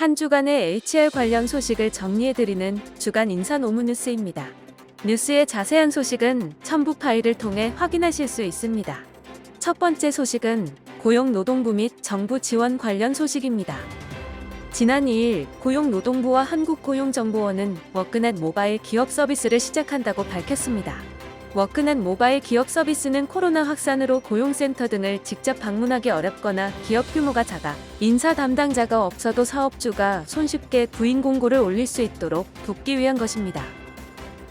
한 주간의 HR 관련 소식을 정리해드리는 주간 인사노무뉴스입니다. 뉴스의 자세한 소식은 첨부 파일을 통해 확인하실 수 있습니다. 첫 번째 소식은 고용노동부 및 정부 지원 관련 소식입니다. 지난 2일 고용노동부와 한국고용정보원은 워크넷 모바일 기업 서비스를 시작한다고 밝혔습니다. 워크넷 모바일 기업 서비스는 코로나 확산으로 고용센터 등을 직접 방문하기 어렵거나 기업 규모가 작아 인사 담당자가 없어도 사업주가 손쉽게 구인 공고를 올릴 수 있도록 돕기 위한 것입니다.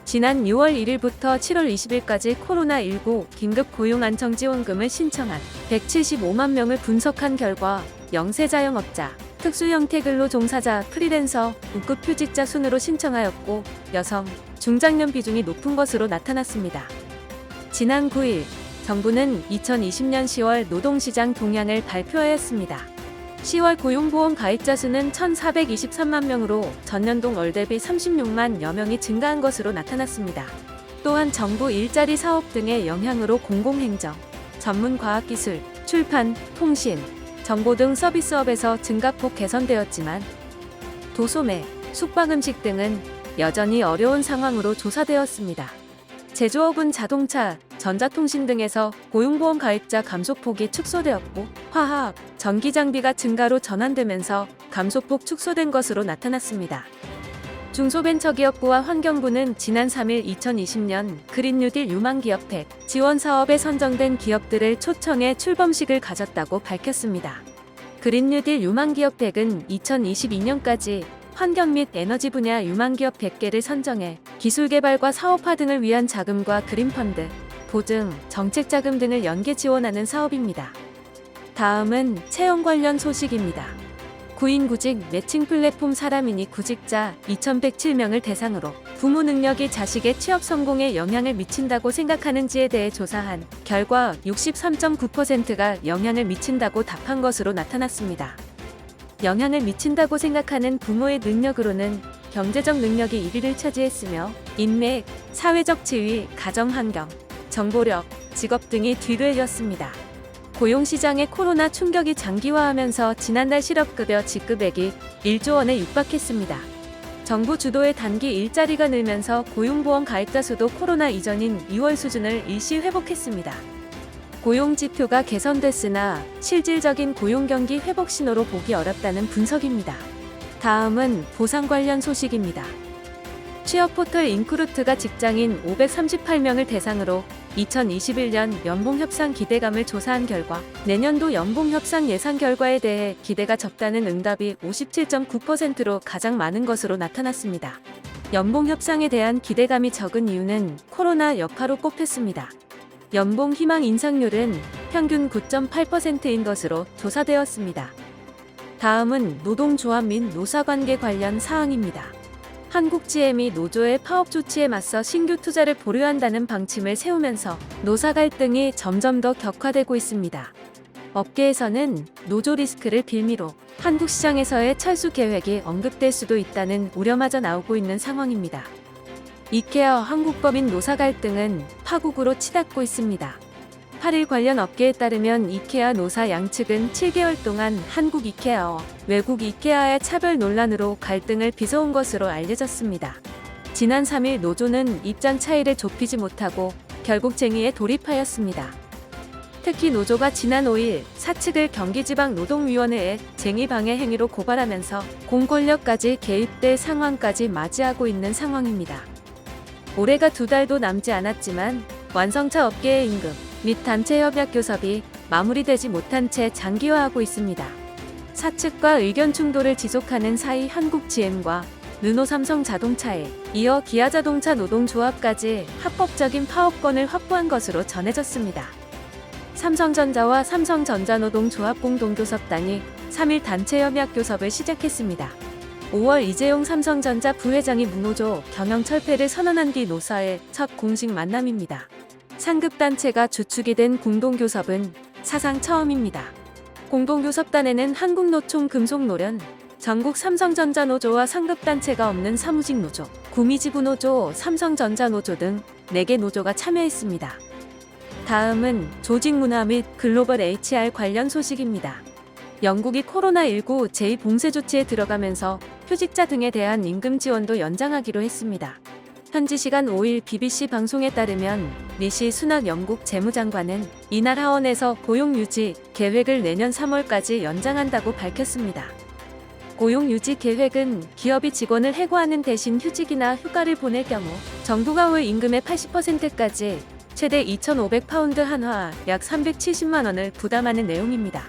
지난 6월 1일부터 7월 20일까지 코로나19 긴급 고용 안정지원금을 신청한 175만 명을 분석한 결과 영세자영업자, 특수형태 근로 종사자, 프리랜서, 무급휴직자 순으로 신청하였고 여성, 중장년 비중이 높은 것으로 나타났습니다. 지난 9일 정부는 2020년 10월 노동시장 동향을 발표하였습니다. 10월 고용보험 가입자 수는 1,423만 명으로 전년동 월 대비 36만여 명이 증가한 것으로 나타났습니다. 또한 정부 일자리 사업 등의 영향으로 공공행정, 전문과학기술, 출판, 통신, 정보 등 서비스업에서 증가폭 개선되었지만 도소매, 숙박음식 등은 여전히 어려운 상황으로 조사되었습니다. 제조업은 자동차, 전자통신 등에서 고용보험 가입자 감소폭이 축소되었고 화학, 전기장비가 증가로 전환되면서 감소폭 축소된 것으로 나타났습니다. 중소벤처기업부와 환경부는 지난 3일 2020년 그린뉴딜 유망기업택 지원 사업에 선정된 기업들을 초청해 출범식을 가졌다고 밝혔습니다. 그린뉴딜 유망기업택은 2022년까지 환경 및 에너지 분야 유망기업 100개를 선정해 기술개발과 사업화 등을 위한 자금과 그린펀드, 보증, 정책자금 등을 연계 지원하는 사업입니다. 다음은 채용 관련 소식입니다. 구인구직 매칭 플랫폼 사람인이 구직자 2,107명을 대상으로 부모 능력이 자식의 취업 성공에 영향을 미친다고 생각하는지에 대해 조사한 결과 63.9%가 영향을 미친다고 답한 것으로 나타났습니다. 영향을 미친다고 생각하는 부모의 능력으로는 경제적 능력이 1위를 차지했으며 인맥, 사회적 지위, 가정환경, 정보력, 직업 등이 뒤를 이었습니다. 고용시장의 코로나 충격이 장기화하면서 지난달 실업급여 지급액이 1조 원에 육박했습니다. 정부 주도의 단기 일자리가 늘면서 고용보험 가입자 수도 코로나 이전인 2월 수준을 일시 회복했습니다. 고용지표가 개선됐으나 실질적인 고용경기 회복 신호로 보기 어렵다는 분석입니다. 다음은 보상 관련 소식입니다. 취업포털 인크루트가 직장인 538명을 대상으로 2021년 연봉협상 기대감을 조사한 결과 내년도 연봉협상 예상 결과에 대해 기대가 적다는 응답이 57.9%로 가장 많은 것으로 나타났습니다. 연봉협상에 대한 기대감이 적은 이유는 코로나 여파로 꼽혔습니다. 연봉 희망 인상률은 평균 9.8%인 것으로 조사되었습니다. 다음은 노동조합 및 노사관계 관련 사항입니다. 한국GM이 노조의 파업 조치에 맞서 신규 투자를 보류한다는 방침을 세우면서 노사 갈등이 점점 더 격화되고 있습니다. 업계에서는 노조 리스크를 빌미로 한국 시장에서의 철수 계획이 언급될 수도 있다는 우려마저 나오고 있는 상황입니다. 이케아 한국법인 노사 갈등은 파국으로 치닫고 있습니다. 8일 관련 업계에 따르면 이케아 노사 양측은 7개월 동안 한국 이케아와 외국 이케아의 차별 논란으로 갈등을 빚어온 것으로 알려졌습니다. 지난 3일 노조는 입장 차이를 좁히지 못하고 결국 쟁의에 돌입하였습니다. 특히 노조가 지난 5일 사측을 경기지방노동위원회에 쟁의 방해 행위로 고발하면서 공권력까지 개입될 상황까지 맞이하고 있는 상황입니다. 올해가 2달도 남지 않았지만 완성차 업계의 임금 및 단체 협약 교섭이 마무리되지 못한 채 장기화하고 있습니다. 사측과 의견 충돌을 지속하는 사이 한국GM과 르노삼성자동차에 이어 기아자동차 노동조합까지 합법적인 파업권을 확보한 것으로 전해졌습니다. 삼성전자와 삼성전자노동조합 공동교섭단이 3일 단체 협약 교섭을 시작했습니다. 5월 이재용 삼성전자 부회장이 무노조 경영 철폐를 선언한 뒤 노사의 첫 공식 만남입니다. 상급단체가 주축이 된 공동교섭은 사상 처음입니다. 공동교섭단에는 한국노총 금속노련, 전국 삼성전자노조와 상급단체가 없는 사무직노조, 구미지부노조, 삼성전자노조 등 4개 노조가 참여했습니다. 다음은 조직문화 및 글로벌 HR 관련 소식입니다. 영국이 코로나19 제2봉쇄 조치에 들어가면서 휴직자 등에 대한 임금 지원도 연장하기로 했습니다. 현지 시간 5일 BBC 방송에 따르면 리시 수낙 영국 재무장관은 이날 하원에서 고용 유지 계획을 내년 3월까지 연장한다고 밝혔습니다. 고용 유지 계획은 기업이 직원을 해고하는 대신 휴직이나 휴가를 보낼 경우 정부가 월 임금의 80%까지 최대 2,500파운드 한화 약 370만 원을 부담하는 내용입니다.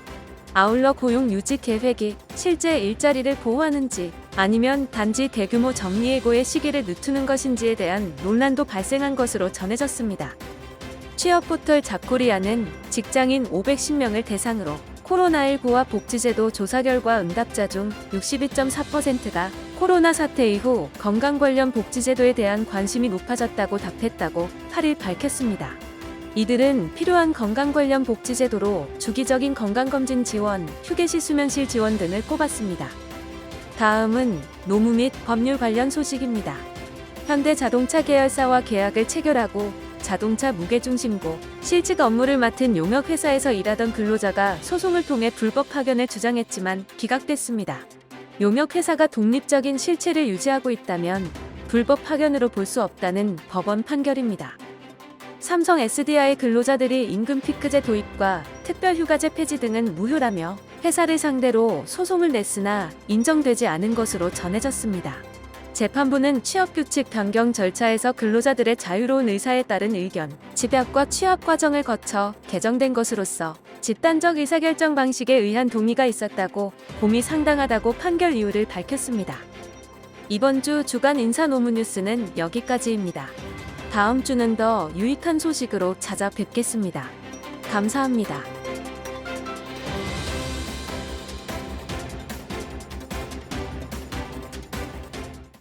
아울러 고용 유지 계획이 실제 일자리를 보호하는지 아니면 단지 대규모 정리해고의 시기를 늦추는 것인지에 대한 논란도 발생한 것으로 전해졌습니다. 취업 포털 잡코리아는 직장인 510명을 대상으로 코로나19와 복지제도 조사 결과 응답자 중 62.4%가 코로나 사태 이후 건강 관련 복지제도에 대한 관심이 높아졌다고 답했다고 8일 밝혔습니다. 이들은 필요한 건강 관련 복지제도로 주기적인 건강검진 지원, 휴게시 수면실 지원 등을 꼽았습니다. 다음은 노무 및 법률 관련 소식입니다. 현대자동차 계열사와 계약을 체결하고 자동차 무게중심고 실직 업무를 맡은 용역회사에서 일하던 근로자가 소송을 통해 불법 파견을 주장했지만 기각됐습니다. 용역회사가 독립적인 실체를 유지하고 있다면 불법 파견으로 볼 수 없다는 법원 판결입니다. 삼성 SDI 근로자들이 임금 피크제 도입과 특별휴가제 폐지 등은 무효라며 회사를 상대로 소송을 냈으나 인정되지 않은 것으로 전해졌습니다. 재판부는 취업규칙 변경 절차에서 근로자들의 자유로운 의사에 따른 의견, 집약과 취업 과정을 거쳐 개정된 것으로서 집단적 의사결정 방식에 의한 동의가 있었다고 봄이 상당하다고 판결 이유를 밝혔습니다. 이번 주 주간 인사노무 뉴스는 여기까지입니다. 다음 주는 더 유익한 소식으로 찾아뵙겠습니다. 감사합니다.